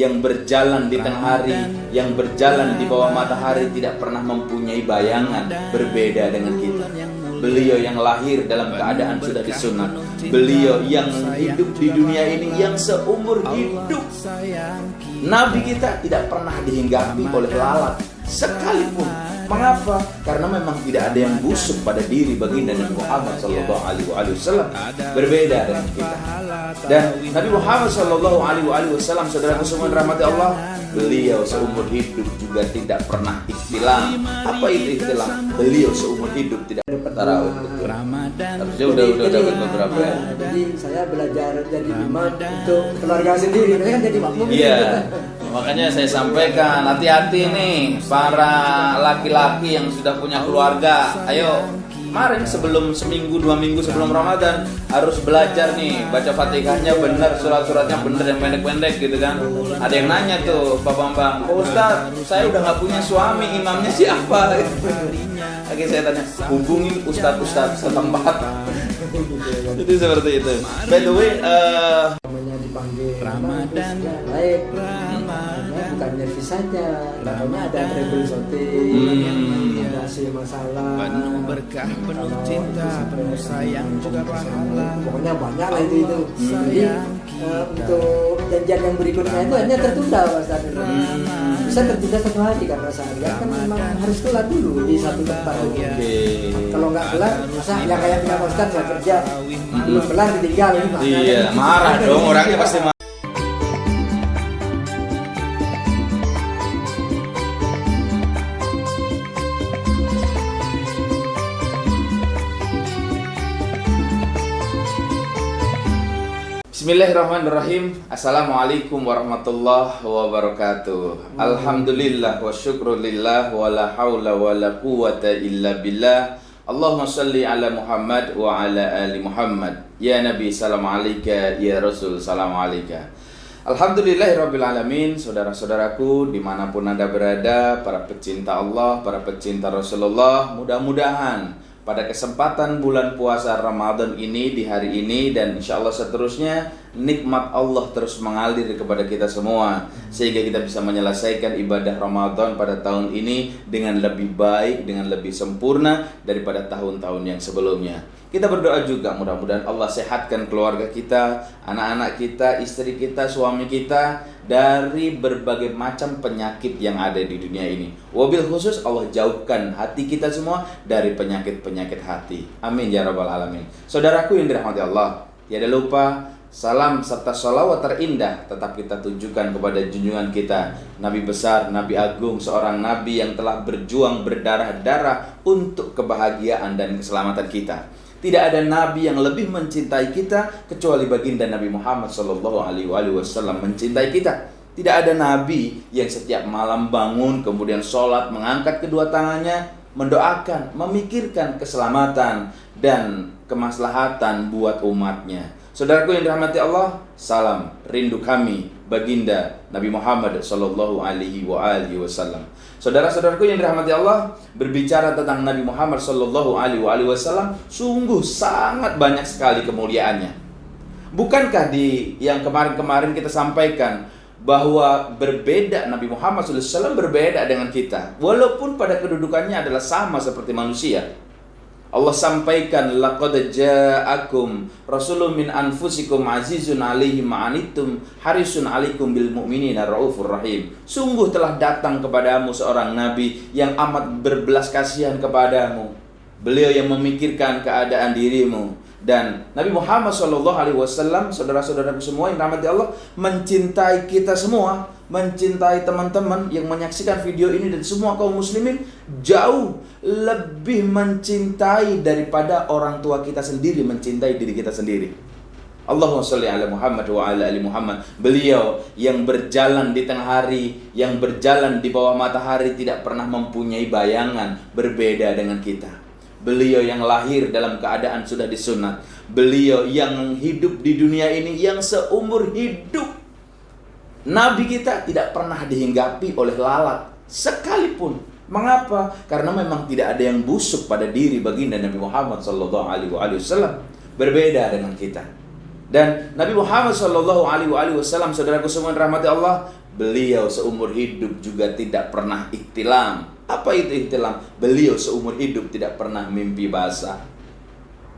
yang berjalan di tengah hari, yang berjalan di bawah matahari, tidak pernah mempunyai bayangan berbeda dengan kita. Beliau yang lahir dalam keadaan sudah disunat. Beliau yang hidup di dunia ini yang seumur hidup. Nabi kita tidak pernah dihinggapi oleh lalat sekalipun. Mengapa? Karena memang tidak ada yang busuk pada diri baginda Nabi Muhammad SAW. Berbeda dengan kita. Dan Nabi Muhammad SAW, saudara semua rahmati Allah, beliau seumur hidup juga tidak pernah ikhtilam. Apa itu ikhtilam? Beliau seumur hidup tidak tarawih. Harusnya udah dapat beberapa. Jadi saya belajar jadi imam untuk keluarga sendiri. Saya kan jadi makmum. Iya. Makanya saya sampaikan, hati-hati nih para laki-laki yang sudah punya keluarga. Ayo, kemarin sebelum seminggu 2 minggu sebelum Ramadan harus belajar nih, baca Fatihahnya benar, surat-suratnya benar, yang pendek-pendek gitu kan. Ada yang nanya tuh, Pak Bambang, "Oh Ustaz, saya udah nggak punya suami, imamnya siapa?" Lagi saya tanya, hubungi Ustaz setempat. Jadi seperti itu. By the way, namanya dipanggil Ramadan baik, bukan nervis saja, namanya ada treble shooting, ada hasil masalah, penuh berkah, penuh cinta, penuh sayang juga pahala. Pokoknya banyak lah itu. Jadi untuk janjian yang berikutnya itu hanya tertunda Mas Tadi. Bisa tertunda 1 hari karena saya lihat kan memang harus kelar dulu di satu tempat. Kalau nggak kelar, masa ya kayak kita Ustaz nggak kerja, belum kelar ditinggal ini. iya, marah dong orangnya pasti marah. Bismillahirrahmanirrahim. Assalamualaikum warahmatullahi wabarakatuh. Alhamdulillah wa syukrulillah wa la hawla wa la quwata illa billah. Allahumma salli ala Muhammad wa ala ali Muhammad. Ya Nabi salam alaika, ya Rasul salam alaika. Alhamdulillahirabbil alamin. Saudara-saudaraku dimanapun Anda berada, para pecinta Allah, para pecinta Rasulullah, mudah-mudahan pada kesempatan bulan puasa Ramadan ini, di hari ini dan insya Allah seterusnya, nikmat Allah terus mengalir kepada kita semua, sehingga kita bisa menyelesaikan ibadah Ramadan pada tahun ini dengan lebih baik, dengan lebih sempurna daripada tahun-tahun yang sebelumnya. Kita berdoa juga mudah-mudahan Allah sehatkan keluarga kita, anak-anak kita, istri kita, suami kita dari berbagai macam penyakit yang ada di dunia ini. Wabil khusus Allah jauhkan hati kita semua dari penyakit-penyakit hati. Amin ya rabbal alamin. Saudaraku yang dirahmati Allah, tiada lupa salam serta sholawat terindah tetap kita tujukan kepada junjungan kita, Nabi besar, Nabi agung, seorang Nabi yang telah berjuang berdarah-darah untuk kebahagiaan dan keselamatan kita. Tidak ada Nabi yang lebih mencintai kita kecuali baginda Nabi Muhammad SAW mencintai kita. Tidak ada Nabi yang setiap malam bangun kemudian sholat mengangkat kedua tangannya mendoakan, memikirkan keselamatan dan kemaslahatan buat umatnya. Saudaraku yang dirahmati Allah, salam rindu kami baginda Nabi Muhammad SAW. Saudara-saudaraku yang dirahmati Allah, berbicara tentang Nabi Muhammad SAW sungguh sangat banyak sekali kemuliaannya. Bukankah di yang kemarin-kemarin kita sampaikan bahwa berbeda, Nabi Muhammad SAW berbeda dengan kita, walaupun pada kedudukannya adalah sama seperti manusia. Allah sampaikan, laqad ja'akum rasulun min anfusikum azizun 'alaihi ma anittum harisun 'alaikum bil mu'minina raufur rahim. Sungguh telah datang kepadamu seorang nabi yang amat berbelas kasihan kepadamu. Beliau yang memikirkan keadaan dirimu. Dan Nabi Muhammad SAW, saudara-saudaraku semua yang rahmati Allah, mencintai kita semua, mencintai teman-teman yang menyaksikan video ini dan semua kaum muslimin, jauh lebih mencintai daripada orang tua kita sendiri mencintai diri kita sendiri. Allahumma sholli ala Muhammad wa ala ali Muhammad. Beliau yang berjalan di tengah hari, yang berjalan di bawah matahari, tidak pernah mempunyai bayangan berbeda dengan kita. Beliau yang lahir dalam keadaan sudah disunat. Beliau yang hidup di dunia ini yang seumur hidup. Nabi kita tidak pernah dihinggapi oleh lalat sekalipun. Mengapa? Karena memang tidak ada yang busuk pada diri baginda Nabi Muhammad SAW. Berbeda dengan kita. Dan Nabi Muhammad SAW, saudaraku semua rahmati Allah, beliau seumur hidup juga tidak pernah ihtilam. Apa itu ihtilam? Beliau seumur hidup tidak pernah mimpi basah.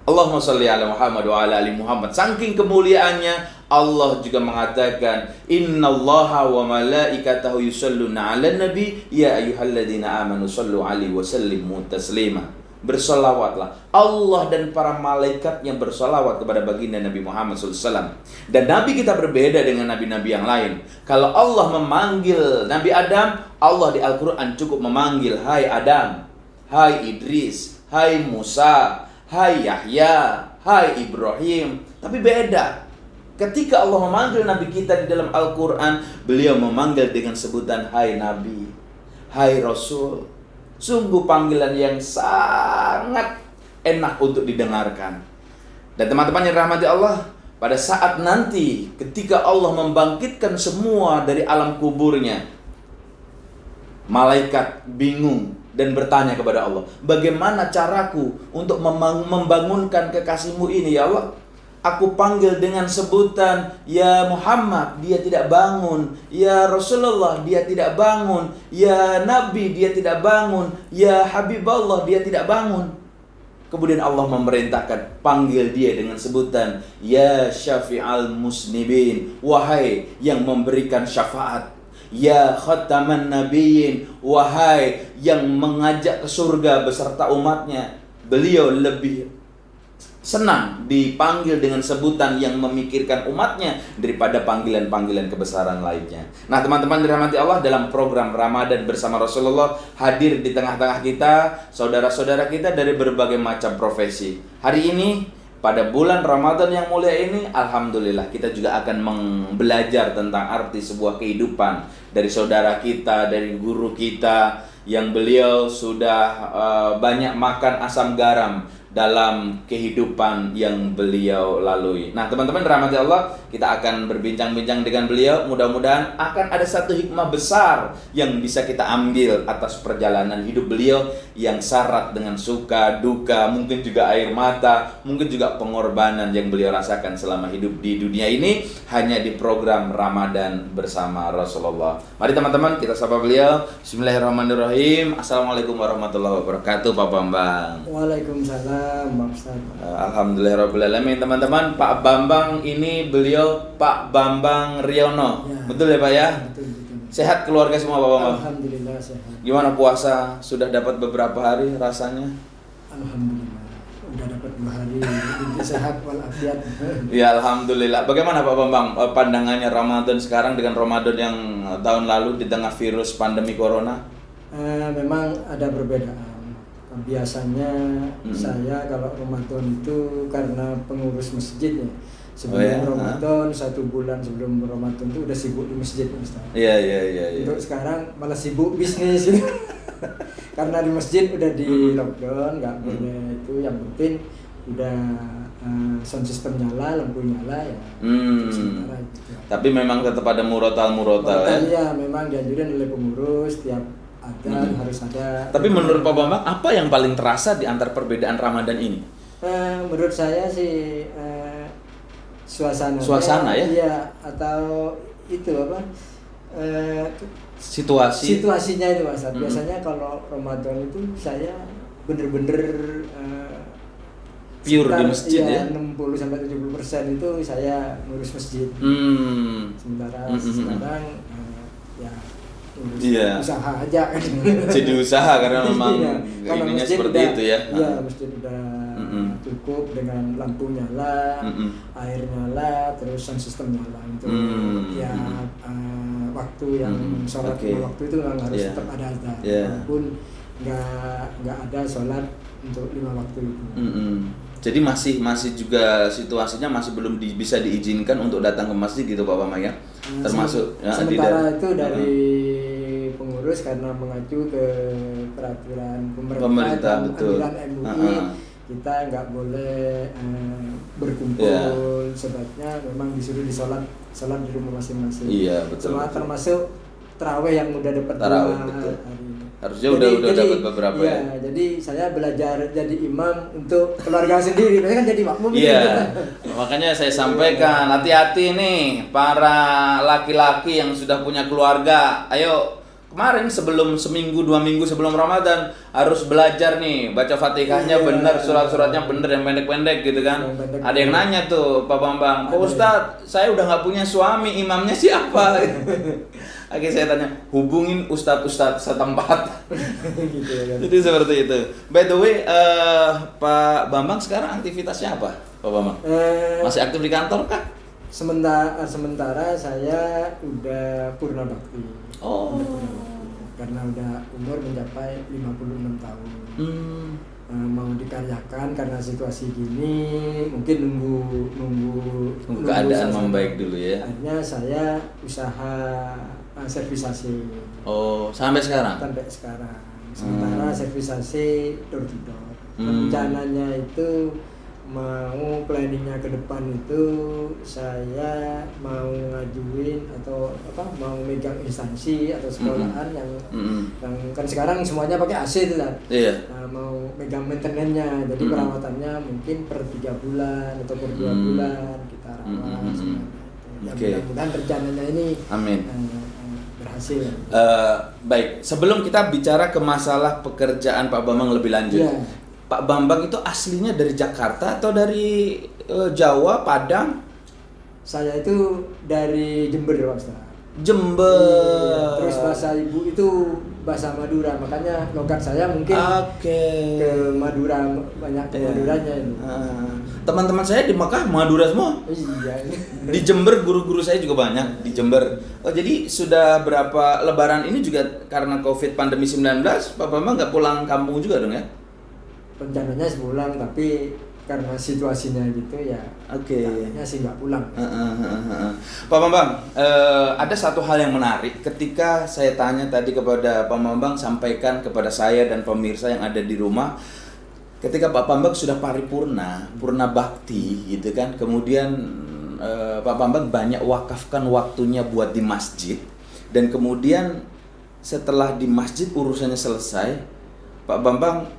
Allahumma sholli ala Muhammad wa ala ali Muhammad. Saking kemuliaannya, Allah juga mengatakan, innallaha wa malaikatahu yusholluna ala nabi ya ayyuhalladzina amanu shollu alaihi wa sallimu taslima. Bersolawatlah Allah dan para malaikat yang bersolawat kepada baginda Nabi Muhammad SAW. Dan Nabi kita berbeda dengan nabi-nabi yang lain. Kalau Allah memanggil Nabi Adam, Allah di Al-Quran cukup memanggil, hai Adam, hai Idris, hai Musa, hai Yahya, hai Ibrahim. Tapi beda ketika Allah memanggil Nabi kita di dalam Al-Quran, beliau memanggil dengan sebutan hai Nabi, hai Rasul. Sungguh panggilan yang sangat enak untuk didengarkan. Dan teman-teman yang dirahmati Allah, pada saat nanti ketika Allah membangkitkan semua dari alam kuburnya, malaikat bingung dan bertanya kepada Allah, bagaimana caraku untuk membangunkan kekasihmu ini ya Allah? Aku panggil dengan sebutan ya Muhammad, dia tidak bangun. Ya Rasulullah, dia tidak bangun. Ya Nabi, dia tidak bangun. Ya Habibullah, dia tidak bangun. Kemudian Allah memerintahkan, panggil dia dengan sebutan ya Syafi'al Musnibin, wahai yang memberikan syafaat. Ya Khataman Nabiyyin, wahai yang mengajak ke surga beserta umatnya. Beliau lebih senang dipanggil dengan sebutan yang memikirkan umatnya daripada panggilan-panggilan kebesaran lainnya. Nah teman-teman dirahmati Allah, dalam program Ramadan bersama Rasulullah hadir di tengah-tengah kita saudara-saudara kita dari berbagai macam profesi. Hari ini pada bulan Ramadan yang mulia ini, alhamdulillah kita juga akan belajar tentang arti sebuah kehidupan dari saudara kita, dari guru kita yang beliau sudah banyak makan asam garam dalam kehidupan yang beliau lalui. Nah teman-teman dirahmati Allah, kita akan berbincang-bincang dengan beliau. Mudah-mudahan akan ada satu hikmah besar yang bisa kita ambil atas perjalanan hidup beliau yang syarat dengan suka, duka, mungkin juga air mata, mungkin juga pengorbanan yang beliau rasakan selama hidup di dunia ini, hanya di program Ramadan bersama Rasulullah. Mari teman-teman kita sapa beliau. Bismillahirrahmanirrahim. Assalamualaikum warahmatullahi wabarakatuh, Pak Bambang. Waalaikumsalam. Alhamdulillahirrahmanirrahim. Teman-teman, Pak Bambang ini beliau Pak Bambang Riono ya. Betul ya Pak ya? Betul. Sehat keluarga semua Pak Bambang? Alhamdulillah sehat. Gimana puasa? Sudah dapat beberapa hari rasanya? Alhamdulillah udah dapat 2 hari. Sehat walafiat. Ya alhamdulillah. Bagaimana Pak Bambang pandangannya Ramadan sekarang dengan Ramadan yang tahun lalu di tengah virus pandemi corona? Memang ada perbedaan. Biasanya saya kalau Ramadan itu karena pengurus masjid ya. Sebelum Ramadan, 1 bulan sebelum Ramadan itu udah sibuk di masjid Ustaz. Iya. Untuk sekarang malah sibuk bisnis gitu. Karena di masjid udah di lockdown, nggak boleh itu. Yang penting udah sound system nyala, lampu nyala ya. Sementara gitu. Tapi memang tetap ada murotal ya. Iya, memang dianjurin oleh pengurus tiap harus ada. Tapi menurut Pak Bambang, apa yang paling terasa di antar perbedaan Ramadan ini? Menurut saya sih suasana ya? Iya, atau itu apa? Situasinya itu Mas. Biasanya kalau Ramadan itu saya bener-bener pure di masjid ya. 60-70% itu saya ngurus masjid. Sementara sekarang usaha aja kan. Jadi usaha karena memang ininya seperti itu ya. Iya, masjid udah cukup dengan lampu nyala, air nyala, terus sound system nyala untuk waktu yang sholat waktu itu harus tetap ada azan. Walaupun nggak ada sholat untuk 5 waktu itu. Jadi masih juga situasinya masih belum bisa diizinkan untuk datang ke masjid gitu Pak Bambang ya. Termasuk sementara itu dari pengurus karena mengacu ke peraturan pemerintah betul. MUI kita nggak boleh berkumpul, sebaiknya memang disuruh sholat di rumah masing-masing. Iya betul. Termasuk taraweh yang udah dapat Tarawih, 2 betul. hari. Harusnya udah dapat beberapa iya, ya. jadi saya belajar jadi imam untuk keluarga sendiri. Biasanya kan jadi makmum Iya, gitu. makanya saya sampaikan hati-hati nih para laki-laki yang sudah punya keluarga. Ayo kemarin sebelum seminggu 2 minggu sebelum Ramadan harus belajar nih baca Fatihahnya Iya. bener, surat-suratnya bener yang pendek-pendek gitu kan. Yang pendek. Ada yang nanya tuh Pak Bambang, Pak Ada. Ustadz saya udah nggak punya suami, imamnya siapa? Akhirnya saya tanya, hubungin ustadz-ustadz setempat. Gitu ya kan. Jadi seperti itu. By the way, Pak Bambang sekarang aktivitasnya apa, Pak Bambang? Masih aktif di kantor kah? Sementara saya udah purna bakti. Oh. Karena udah umur mencapai 56 tahun. Mau dikaryakan karena situasi gini, mungkin nunggu Keadaan suasana. membaik dulu ya. Akhirnya saya usaha servisasi Oh, sampai sekarang? sampai sekarang. Sementara servisasi door to door. Hmm. Rencananya itu mau planningnya ke depan itu saya mau ngajuin atau mau megang instansi atau sekolahan yang kan sekarang semuanya pakai AC itu kan. Iya. Nah, mau megang maintenance-nya, jadi perawatannya mungkin per 3 bulan atau per 2 bulan kita rawat semuanya. Ya, Oke. mudah-mudahan rencananya ini Amin. berhasil. Baik, sebelum kita bicara ke masalah pekerjaan Pak Bambang lebih lanjut, Iya. Pak Bambang itu aslinya dari Jakarta atau dari Jawa, Padang, Saya itu dari Jember, Pak Ustaz. Jember? Iya, terus bahasa ibu itu bahasa Madura, makanya logat saya mungkin Oke. ke Madura, banyak ke Iya. Maduranya ini. Teman-teman saya di Mekah Madura semua. Iya. Di Jember guru-guru saya juga banyak di Jember. Oh, jadi sudah berapa lebaran ini juga karena Covid pandemi 19, Pak Bambang nggak pulang kampung juga dong ya? Rencananya sebulan, tapi karena situasinya gitu ya. Oke. Rencananya sih nggak pulang. Pak Bambang, ada satu hal yang menarik ketika saya tanya tadi kepada Pak Bambang, sampaikan kepada saya dan pemirsa yang ada di rumah, ketika Pak Bambang sudah paripurna, purna bakti gitu kan, kemudian Pak Bambang banyak wakafkan waktunya buat di masjid, dan kemudian setelah di masjid urusannya selesai, Pak Bambang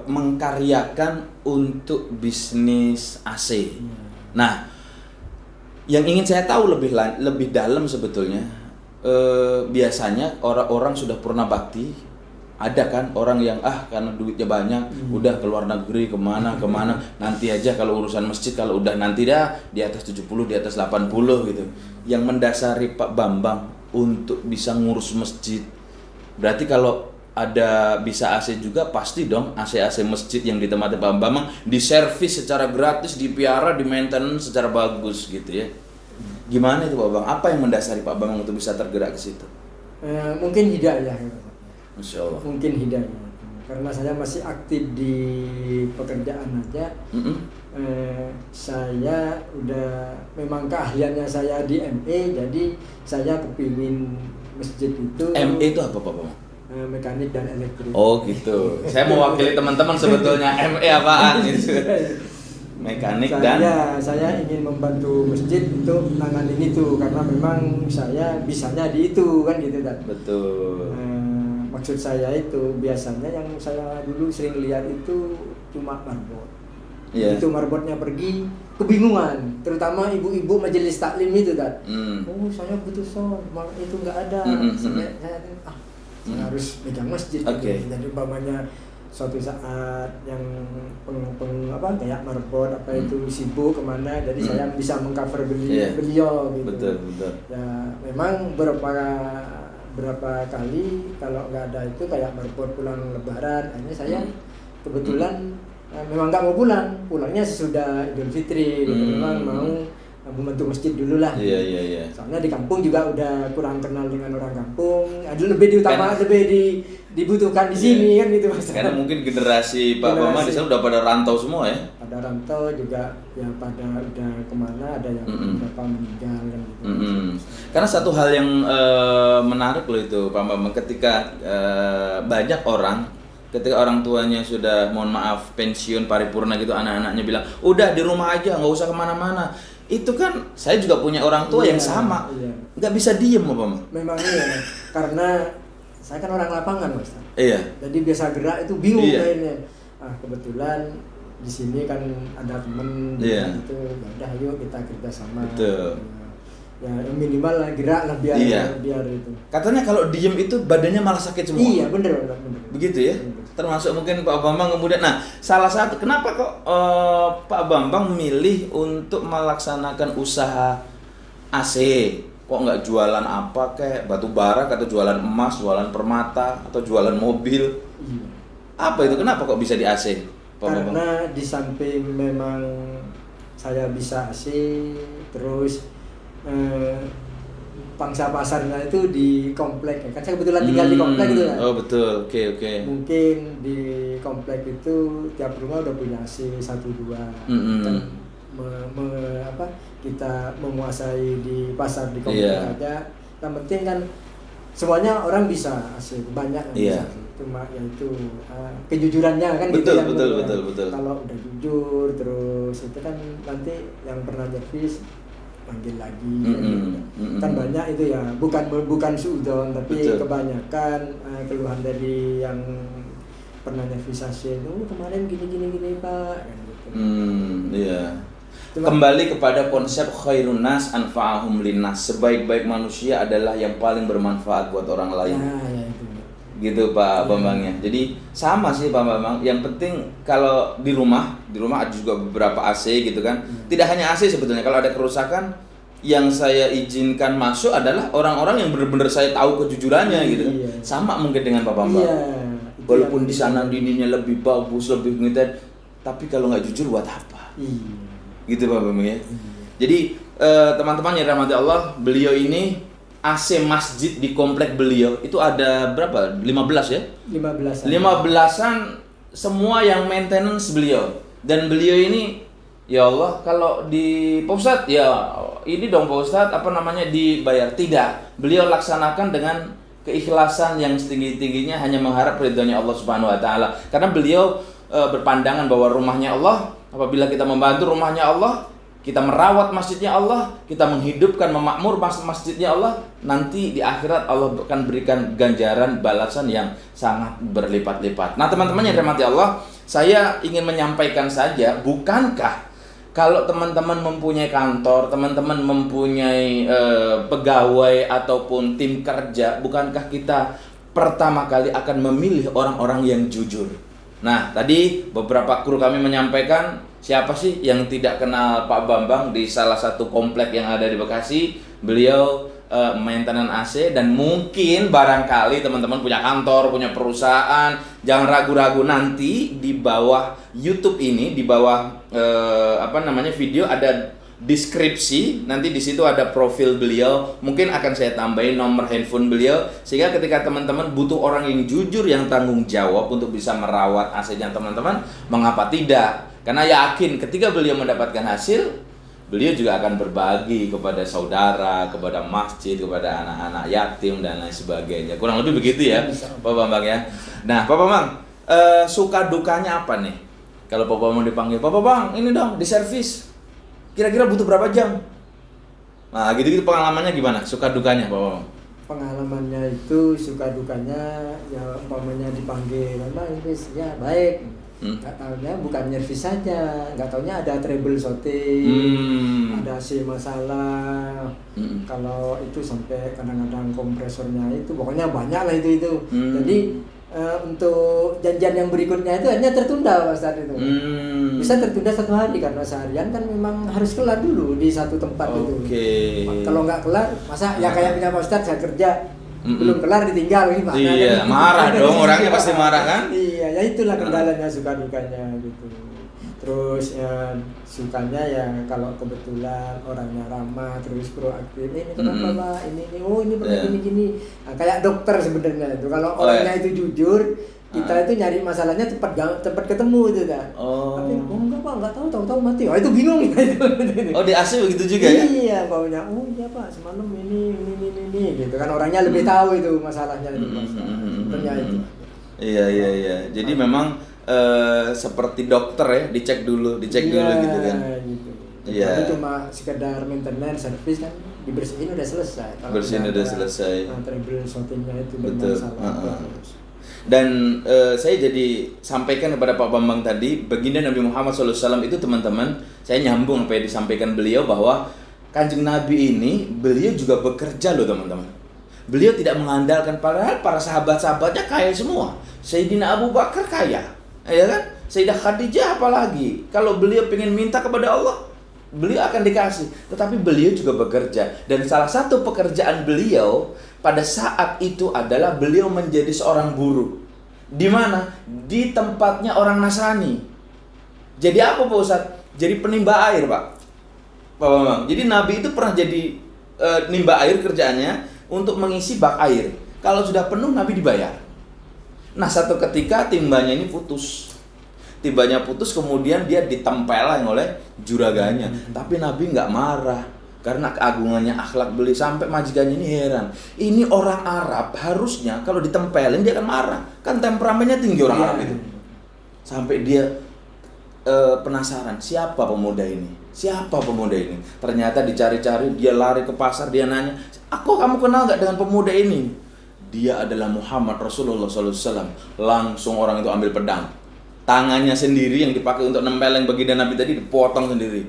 mengkaryakan untuk bisnis AC. Nah, yang ingin saya tahu lebih dalam sebetulnya, biasanya orang-orang sudah purna bakti, ada kan orang yang karena duitnya banyak, udah ke luar negeri kemana, nanti aja kalau urusan masjid, kalau udah nanti dah di atas 70, di atas 80 gitu. Yang mendasari Pak Bambang untuk bisa ngurus masjid, berarti kalau ada bisa AC juga pasti dong AC masjid yang di tempat Pak Bambang diservis secara gratis, dipiara, di maintenance secara bagus gitu ya. Gimana itu Pak Bambang? Apa yang mendasari Pak Bambang untuk bisa tergerak ke situ? Mungkin hidayah. Masya Allah. Mungkin hidayah. Karena saya masih aktif di pekerjaan aja. Saya udah memang keahliannya saya di ME, jadi saya kepingin masjid itu. ME itu apa Pak Bambang? Mekanik dan elektrik. Oh gitu. Saya mewakili teman-teman sebetulnya ME apaan itu? Mekanik dan saya ingin membantu masjid untuk nanganin itu karena memang saya bisanya di itu kan gitu kan. betul. Maksud saya itu biasanya yang saya dulu sering lihat itu cuma marbot. Iya. Itu marbotnya pergi kebingungan, terutama ibu-ibu majelis taklim itu kan. Oh saya butuh soal, malah itu nggak ada. Saya harus megang masjid. Oke. Jadi umpamanya suatu saat yang kayak marbot itu sibuk kemana, jadi saya bisa mengcover beliau gitu. Betul. Ya memang berapa kali kalau nggak ada itu kayak marbot pulang lebaran, akhirnya saya kebetulan memang nggak mau pulangnya sesudah Idul Fitri gitu. Memang mau membantu masjid dulu lah. Iya. Soalnya di kampung juga udah kurang kenal dengan orang kampung. Lebih dibutuhkan di sini kan gitu Mas. Karena mungkin generasi Pak Bambang di sana udah pada rantau semua ya. Ada rantau juga ya, pada udah kemana, ada yang beberapa meninggal kan gitu. Karena satu hal yang menarik loh itu Pak Bambang, ketika banyak orang, ketika orang tuanya sudah mohon maaf pensiun paripurna gitu, anak-anaknya bilang udah di rumah aja nggak usah kemana-mana. Itu kan saya juga punya orang tua yang sama. Iya. Nggak bisa diem apa Bang? Memang iya, karena saya kan orang lapangan Mas. Iya. Jadi biasa gerak itu bingung Iya. kayaknya. Kebetulan di sini kan ada temen Iya. gitu, ya udah ayo kita kerja sama. Betul. Ya minimal lah gerak lah biar Iya. biar itu. Katanya kalau diem itu badannya malah sakit semua. Iya bener. Begitu ya? Termasuk mungkin Pak Bambang kemudian. Nah, salah satu kenapa kok Pak Bambang milih untuk melaksanakan usaha AC? Kok nggak jualan apa kayak batu bara atau jualan emas, jualan permata atau jualan mobil? Iya. Apa itu? Kenapa kok bisa di AC? Pak Bambang? Karena di samping memang saya bisa AC, terus pangsa pasarnya itu di komplek ya. Kan saya kebetulan tinggal di komplek gitu kan. Oh betul, oke. Mungkin di komplek itu tiap rumah udah punya AC 1-2. Kan kita menguasai di pasar di komplek aja. Yang penting kan semuanya orang bisa AC, banyak yang bisa. Cuma ya itu kejujurannya kan betul, gitu yang betul. Kalau udah jujur terus itu kan nanti yang pernah servis panggil lagi kan banyak itu ya, bukan suudon tapi betul. Kebanyakan keluhan dari yang pernah servis AC itu kemarin gini Pak kan gitu. Iya. Kembali kepada konsep khairun nas anfa'ahum linnas, sebaik-baik manusia adalah yang paling bermanfaat buat orang lain. Ya itu. Gitu Pak Bambangnya. Jadi sama sih Pak Bambang. Yang penting kalau di rumah ada juga beberapa AC gitu kan. Tidak hanya AC sebetulnya. Kalau ada kerusakan yang saya izinkan masuk adalah orang-orang yang benar-benar saya tahu kejujurannya gitu kan. Sama mungkin dengan Pak Bambang. Walaupun di sana dininya lebih bagus, lebih ngetet, tapi kalau nggak jujur buat apa? Gitu Pak Bambang ya. Jadi teman-teman yang dirahmati Allah, beliau ini AC masjid di komplek beliau itu ada berapa? 15 ya? 15-an semua yang maintenance beliau. Dan beliau ini ya Allah, kalau di Pak Ustadz ya ini dong Pak Ustadz dibayar. Tidak. Beliau laksanakan dengan keikhlasan yang setinggi-tingginya, hanya mengharap ridhonya Allah Subhanahu wa taala. Karena beliau berpandangan bahwa rumahnya Allah, apabila kita membantu rumahnya Allah, kita merawat masjidnya Allah, kita menghidupkan, memakmur masjidnya Allah, nanti di akhirat Allah akan berikan ganjaran balasan yang sangat berlipat-lipat. Nah teman-teman yang dirahmati Allah, saya ingin menyampaikan saja, bukankah kalau teman-teman mempunyai kantor, teman-teman mempunyai pegawai ataupun tim kerja, bukankah kita pertama kali akan memilih orang-orang yang jujur? Nah tadi beberapa kru kami menyampaikan, siapa sih yang tidak kenal Pak Bambang di salah satu komplek yang ada di Bekasi? Beliau maintenance AC, dan mungkin barangkali teman-teman punya kantor, punya perusahaan, jangan ragu-ragu, nanti di bawah YouTube ini, di bawah video ada deskripsi, nanti di situ ada profil beliau, mungkin akan saya tambahin nomor handphone beliau, sehingga ketika teman-teman butuh orang yang jujur, yang tanggung jawab untuk bisa merawat AC-nya teman-teman, mengapa tidak? Karena yakin ketika beliau mendapatkan hasil, beliau juga akan berbagi kepada saudara, kepada masjid, kepada anak-anak yatim dan lain sebagainya. Kurang lebih begitu ya, Pak Bambang ya. Nah, Pak Bambang, suka dukanya apa nih? Kalau Pak Bambang dipanggil, Pak Bambang, ini dong diservis. Kira-kira butuh berapa jam? Nah, gitu-gitu pengalamannya gimana? Suka dukanya, Pak Bambang? Pengalamannya itu suka dukanya ya umpamanya dipanggil, memang ini ya baik. Nggak taunya bukan nyervis saja, nggak taunya ada trouble shooting, ada AC masalah. Kalau itu sampai kadang-kadang kompresornya itu, pokoknya banyak lah itu. Jadi untuk janjian yang berikutnya itu hanya tertunda Pak Ustadz itu. Bisa tertunda 1 hari karena seharian kan memang harus kelar dulu di satu tempat itu. Kalau nggak kelar, masa ya kayak punya Pak Ustadz, saya kerja belum kelar ditinggal gimana? Iya, marah dong, orangnya pasti marah kan? Iya, ya itulah kendalanya, suka dukanya gitu. Terus ya sukanya ya kalau kebetulan orangnya ramah, terus proaktif. Ini kenapa Pak? Ini oh ini begini. Nah, kayak dokter sebenarnya itu. Kalau orangnya itu jujur, kita itu nyari masalahnya cepat ketemu itu kan. Tapi enggak Pak, enggak tahu mati. Oh itu bingung itu. Oh di AC begitu juga ya? Iya, Paknya. Oh iya Pak, semalam ini gitu kan, orangnya lebih tahu itu masalahnya itu. Itu. Iya. Jadi memang seperti dokter ya, dicek dulu gitu kan. Gitu. Iya. Tapi cuma sekedar maintenance, service kan dibersihin udah selesai. Kalau Bersihin udah selesai. Treble shootingnya itu Betul. bermasalah. Dan saya jadi sampaikan kepada Pak Bambang tadi, baginda Nabi Muhammad SAW itu teman-teman, saya nyambung apa yang disampaikan beliau bahwa Kanjeng Nabi ini, beliau juga bekerja loh teman-teman. Beliau tidak mengandalkan, padahal para sahabat-sahabatnya kaya semua. Sayyidina Abu Bakar kaya, ya kan? Sayyidah Khadijah apalagi. Kalau beliau pengen minta kepada Allah, beliau akan dikasih. Tetapi beliau juga bekerja. Dan salah satu pekerjaan beliau pada saat itu adalah beliau menjadi seorang buruh. Di mana? Di tempatnya orang Nasrani. Jadi apa Pak Ustadz? Jadi penimba air Pak Bambang. Jadi Nabi itu pernah jadi nimba air kerjaannya untuk mengisi bak air. Kalau sudah penuh Nabi dibayar. Nah satu ketika timbanya ini putus. Tibanya putus, kemudian dia ditempeleng oleh juraganya. Tapi Nabi nggak marah karena keagungannya akhlak beliau. Sampai majikannya ini heran. Ini orang Arab harusnya kalau ditempelin dia akan marah. Kan temperamennya tinggi orang Arab itu. Sampai dia penasaran, siapa pemuda ini? Siapa pemuda ini? Ternyata dicari-cari, dia lari ke pasar, dia nanya, "Aku kamu kenal nggak dengan pemuda ini?" Dia adalah Muhammad Rasulullah SAW. Langsung orang itu ambil pedang. Tangannya sendiri yang dipakai untuk nempeleng baginda Nabi tadi dipotong sendiri.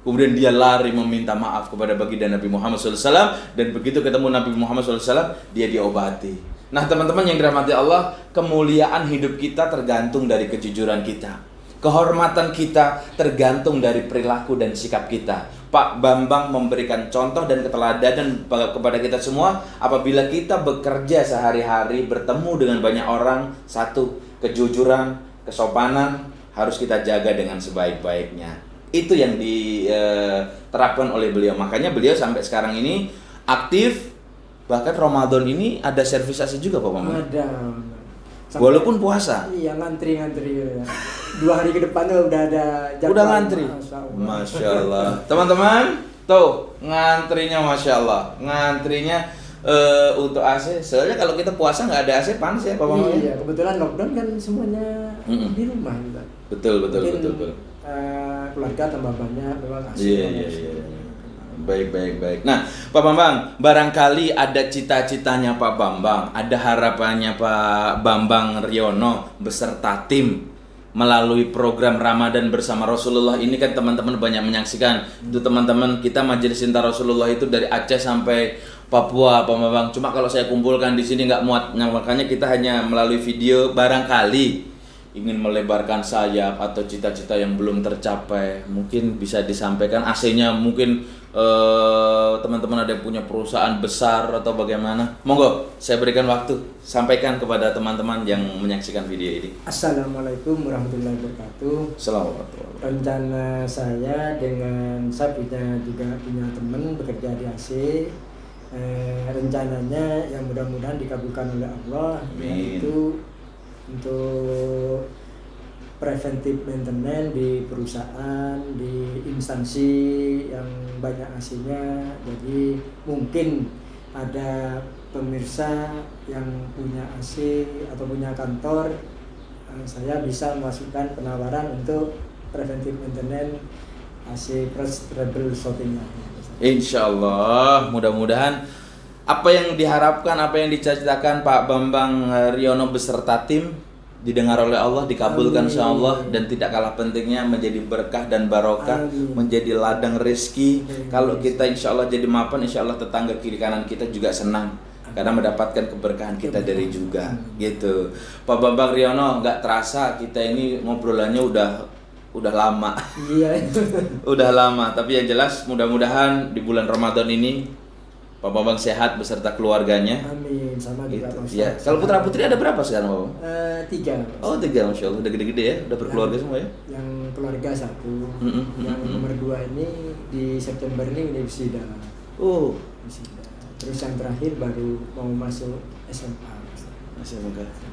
Kemudian dia lari meminta maaf kepada baginda Nabi Muhammad SAW. Dan begitu ketemu Nabi Muhammad SAW, dia diobati. Nah teman-teman yang dirahmati Allah, kemuliaan hidup kita tergantung dari kejujuran kita. Kehormatan kita tergantung dari perilaku dan sikap kita. Pak Bambang memberikan contoh dan keteladanan kepada kita semua. Apabila kita bekerja sehari-hari, bertemu dengan banyak orang, satu, kejujuran, kesopanan harus kita jaga dengan sebaik-baiknya. Itu yang diterapkan oleh beliau. Makanya beliau sampai sekarang ini aktif. Bahkan Ramadan ini ada servis AC juga Pak Bambang. Ada. Walaupun puasa. Iya, ngantri ya. 2 hari ke depan tuh udah ada jadwal. Udah ngantri. Masya Allah. Teman-teman, tuh ngantrinya Masya Allah. Ngantrinya untuk AC. Soalnya kalau kita puasa nggak ada AC panas ya Pak Bambang. Iya, kebetulan lockdown kan semuanya di rumah gitu. Betul. Mungkin, keluarga tambah banyak, memang AC. Iya. Baik. Nah, Pak Bambang, barangkali ada cita-citanya Pak Bambang, ada harapannya Pak Bambang Riono beserta tim melalui program Ramadan bersama Rasulullah ini. Kan teman-teman banyak menyaksikan. Itu teman-teman kita Majelis Cinta Rasulullah itu dari Aceh sampai Papua Pak Bambang. Cuma kalau saya kumpulkan di sini nggak muat. Nah, makanya kita hanya melalui video. Barangkali ingin melebarkan sayap atau cita-cita yang belum tercapai, mungkin bisa disampaikan. AC-nya mungkin teman-teman ada yang punya perusahaan besar atau bagaimana. Monggo, saya berikan waktu, sampaikan kepada teman-teman yang menyaksikan video ini. Assalamualaikum warahmatullahi wabarakatuh. Assalamualaikum. Rencana saya punya teman bekerja di AC. Rencananya yang mudah-mudahan dikabulkan oleh Allah. Amin. Yaitu untuk preventive maintenance di perusahaan, di instansi yang banyak AC-nya. Jadi mungkin ada pemirsa yang punya AC atau punya kantor, saya bisa memasukkan penawaran untuk preventive maintenance AC plus treble shooting-nya. Insya Allah, mudah-mudahan apa yang diharapkan, apa yang dicita-citakan Pak Bambang Riono beserta tim didengar oleh Allah, dikabulkan insya Allah, dan tidak kalah pentingnya menjadi berkah dan barokah. Amin. Menjadi ladang rezeki. Kalau kita insya Allah jadi mapan, insya Allah tetangga kiri kanan kita juga senang karena mendapatkan keberkahan kita dari juga. Gitu. Pak Bambang Riono, nggak terasa kita ini ngobrolannya udah lama. Iya. Udah lama, tapi yang jelas mudah-mudahan di bulan Ramadan ini Pak Bambang sehat beserta keluarganya. Amin, sama juga Pak Ustaz. Ya. Kalau putra putri ada berapa sekarang Pak Bambang? 3. Oh 3, Masya Allah, udah gede-gede ya, udah berkeluarga semua ya? Yang keluarga 1, yang nomor 2 ini di September ini udah wisuda. Wisuda. Terus yang terakhir baru mau masuk SMA.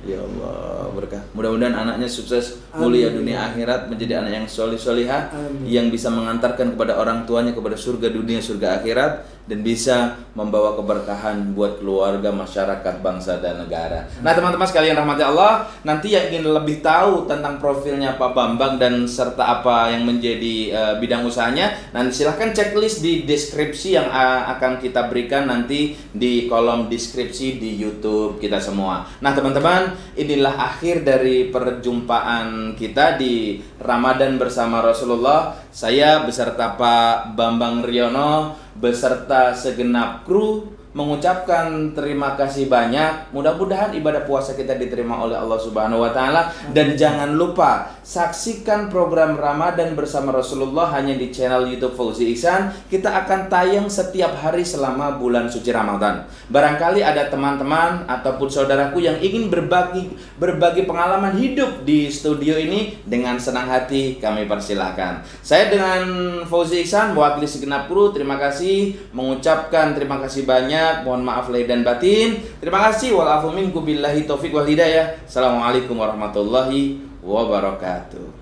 Ya Allah, berkah. Mudah-mudahan anaknya sukses, mulia dunia akhirat, menjadi anak yang solih-solihah, yang bisa mengantarkan kepada orang tuanya kepada surga dunia, surga akhirat. dan bisa membawa keberkahan buat keluarga, masyarakat, bangsa dan negara. Nah, teman-teman sekalian rahmati Allah, nanti yang ingin lebih tahu tentang profilnya Pak Bambang dan serta apa yang menjadi bidang usahanya, nanti silahkan checklist di deskripsi yang akan kita berikan nanti di kolom deskripsi di YouTube kita semua. Nah, teman-teman, inilah akhir dari perjumpaan kita di Ramadan bersama Rasulullah. Saya beserta Pak Bambang Riono beserta segenap kru mengucapkan terima kasih banyak. Mudah-mudahan ibadah puasa kita diterima oleh Allah Subhanahu wa taala, dan jangan lupa saksikan program Ramadan bersama Rasulullah hanya di channel YouTube Fauzi Ihsan. Kita akan tayang setiap hari selama bulan suci Ramadan. Barangkali ada teman-teman ataupun saudaraku yang ingin berbagi pengalaman hidup di studio ini, dengan senang hati kami persilahkan. Saya dengan Fauzi Ihsan mewakili segenap kru, terima kasih, mengucapkan terima kasih banyak. Mohon maaf lahir dan batin. Terima kasih. Wal afu minkum billahi taufik wal hidayah. Assalamualaikum warahmatullahi wabarakatuh.